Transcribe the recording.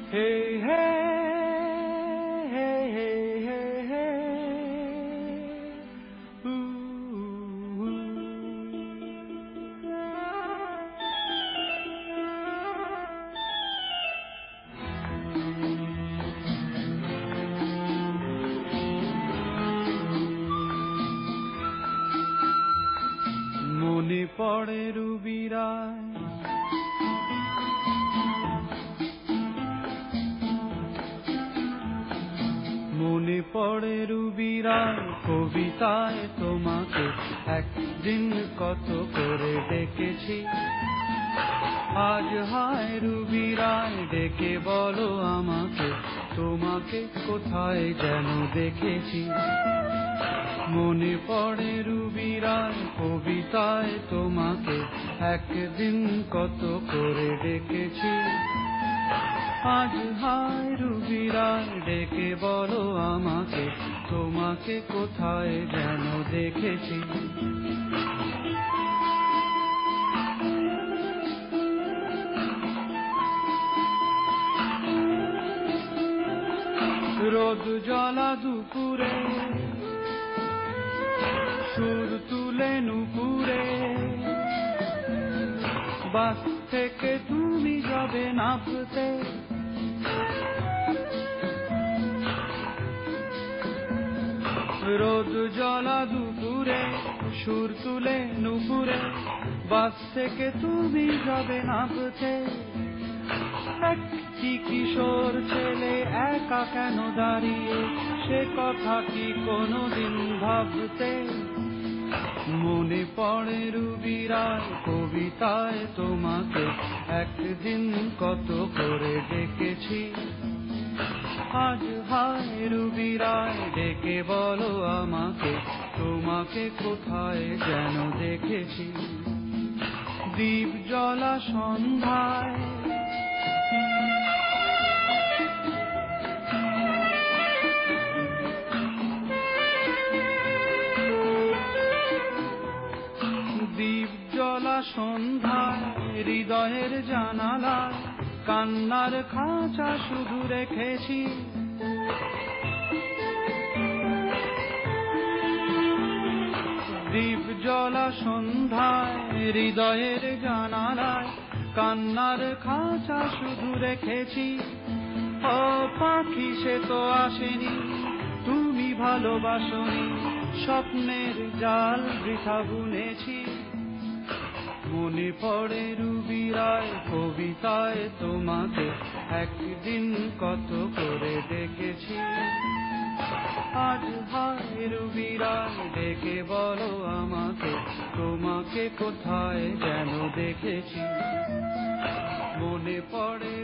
Hey, hey, hey, hey, hey, hey. Ooh. মনে পড়ে রুবিরায় মনে পড়ে রুবিরায় কবিতায় তোমাকে একদিন কত করে ডেকেছি আজ হায় রুবিরায় ডেকে বলো আমাকে তোমাকে কোথায় যেন দেখেছি মনে পড়ে রুবিরায় কবিতায় তোমাকে একদিন কত করে ডেকেছি আজ হায় রুবিরায় ডেকে বলো আমাকে তোমাকে কোথায় যেন দেখেছি রোদ জ্বলা দুপুরে সুর তুলে নুপুরে বাস থেকে তুমি যাবে নামতে রোদ জ্বলা দুপুরে সুর তুলে নুপুরে বাস থেকে তুমি যাবে নামতে একটি কিশোর ছেলে একা কেন দাঁড়িয়ে সে কথা কি কোনোদিন ভাবতে মনে পড়ে রুবিরায় কবিতায় তোমাকে একদিন কত করে ডেকেছি আজ হায় রুবিরায় ডেকে বলো আমাকে তোমাকে কোথায় যেন দেখেছি দ্বীপ জ্বলা সন্ধ্যায় দ্বীপ জ্বলা সন্ধ্যায় হৃদয়ের জানালায় কান্নার খাঁচা শুধু রেখেছি দ্বীপ জ্বলা সন্ধ্যায় হৃদয়ের জানালায় কান্নার খাঁচা শুধু রেখেছি ও পাখি সে তো আসেনি তুমি ভালোবাসনি স্বপ্নের জাল বৃথা বুনেছি মনে পড়ে রুবিরায় কবিতায় তোমাকে একদিন কত করে ডেকেছি আজ হায় রুবিরায় ডেকে বলো আমাকে তোমাকে কোথায় যেন দেখেছি মনে পড়ে